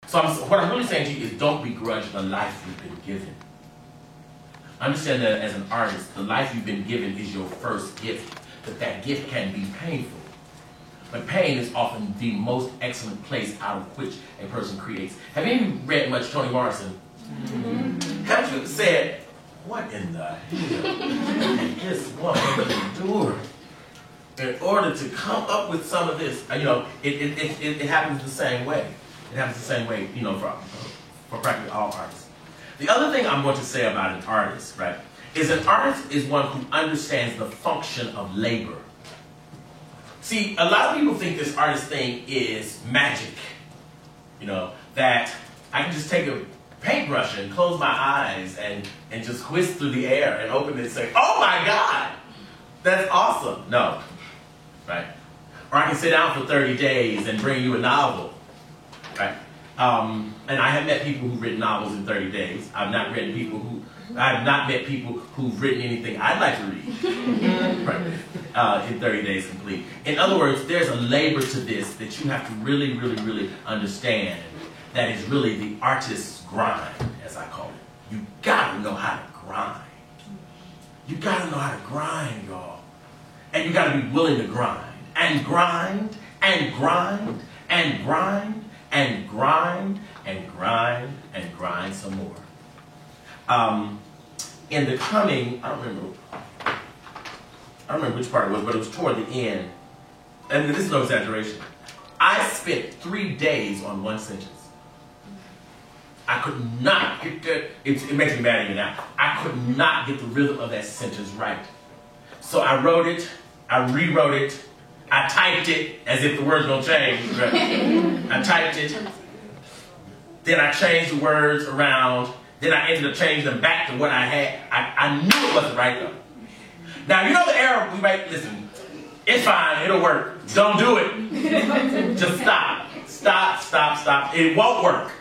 So what I'm really saying to you is don't begrudge the life you've been given. Understand that as an artist, the life you've been given is your first gift, but that gift can be painful. But pain is often the most excellent place out of which a person creates. Have you read much Toni Morrison? Mm-hmm. Have you said, what in the hell did this woman endure in order to come up with some of this? You know, it happens the same way. It happens the same way, you know, for practically all artists. The other thing I'm going to say about an artist, right, is an artist is one who understands the function of labor. See, a lot of people think this artist thing is magic. You know, that I can just take a paintbrush and close my eyes and just whisk through the air and open it and say, oh my God, that's awesome. No, right? Or I can sit down for 30 days and bring you a novel, right? And I have met people who've written novels in 30 days. I've not met people who've written anything I'd like to read right, in 30 days complete. In other words, there's a labor to this that you have to really, really, really understand. That is really the artist's grind, as I call it. You gotta know how to grind. You gotta know how to grind, y'all. And you gotta be willing to grind. And grind, and grind, and grind, and grind, and grind, and grind some more. In the coming, I don't remember which part it was, but it was toward the end. And this is no exaggeration. I spent 3 days on one sentence. I could not get that, it makes me mad even now. I could not get the rhythm of that sentence right. So I wrote it, I rewrote it, I typed it as if the words don't change. Right? I typed it, then I changed the words around, then I ended up changing them back to what I had. I knew it wasn't right though. Now, you know the error we make, listen, it's fine, it'll work. Don't do it. Just stop. Stop, stop, stop. It won't work.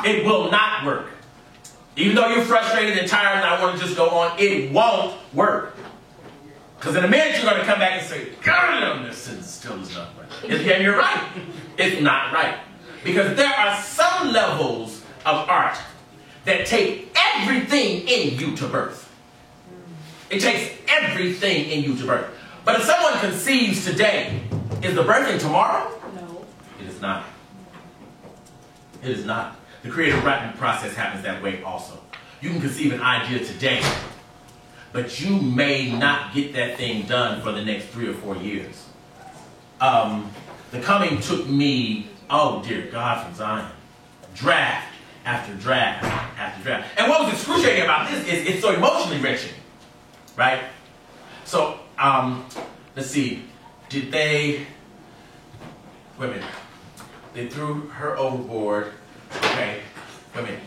It will not work. Even though you're frustrated and tired and I want to just go on, it won't work. Because in a minute you're going to come back and say, God, this still is not right. And you're right. It's not right. Because there are some levels of art that take everything in you to birth. It takes everything in you to birth. But if someone conceives today, is the birthing tomorrow? No. It is not. It is not. The creative writing process happens that way also. You can conceive an idea today, but you may not get that thing done for the next 3 or 4 years. The coming took me, oh dear God from Zion, draft after draft after draft. And what was excruciating about this is it's so emotionally wrenching, right? So, let's see, did they, wait a minute, they threw her overboard. Okay, wait a minute.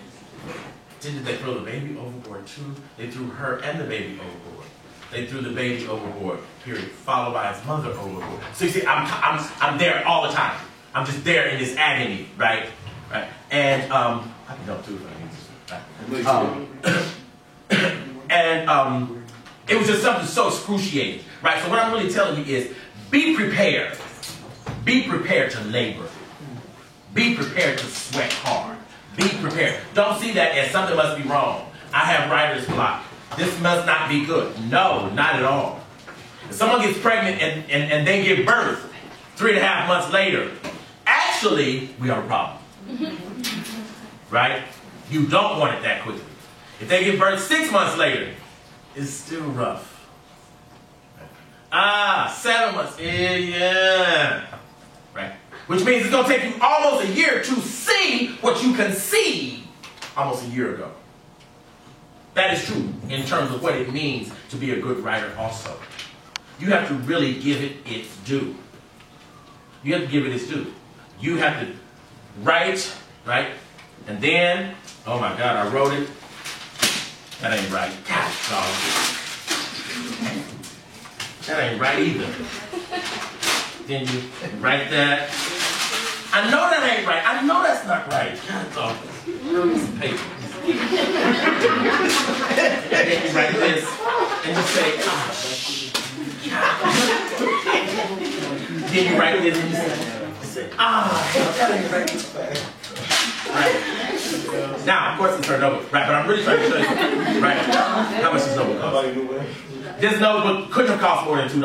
Didn't they throw the baby overboard too? They threw her and the baby overboard. They threw the baby overboard, period, followed by his mother overboard. So you see, I'm there all the time. I'm just there in this agony, right? Right. And I can help too if I need to. And it was just something so excruciating, right? So what I'm really telling you is, be prepared. Be prepared to labor. Be prepared to sweat hard. Be prepared. Don't see that as something must be wrong. I have writer's block. This must not be good. No, not at all. If someone gets pregnant and they give birth 3.5 months later, actually, we have a problem. Right? You don't want it that quickly. If they give birth 6 months later, it's still rough. 7 months. Yeah. Right? Which means it's going to take you almost a year to see what you conceived almost a year ago. That is true in terms of what it means to be a good writer also. You have to really give it its due. You have to give it its due. You have to write, right? And then, oh my God, I wrote it. That ain't right. God, dog. That ain't right either. Then you write that. I know that ain't right. I know that's not right. God, dog. Some paper. Then you write this and you say, Then you write this and you say, that ain't right. Now, of course, it's her notebook, right? But I'm really trying to show you, right? How much this notebook cost? This notebook couldn't have cost more than $2,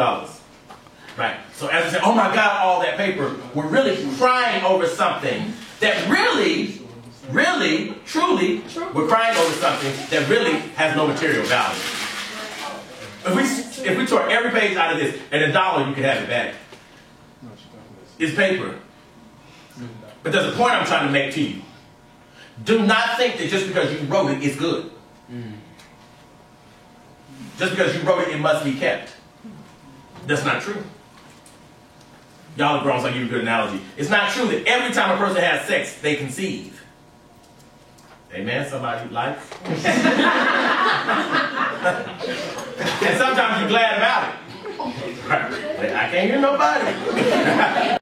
right? So as we say, oh my God, all that paper, we're really crying over something that really, truly, we're crying over something that really has no material value. If we tore every page out of this and $1, you could have it back. It's paper. But there's a point I'm trying to make to you. Do not think that just because you wrote it, it's good. Just because you wrote it, it must be kept. That's not true. Y'all are grown, so I'll give you a good analogy. It's not true that every time a person has sex, they conceive. Amen? Somebody like? And sometimes you're glad about it. I can't hear nobody.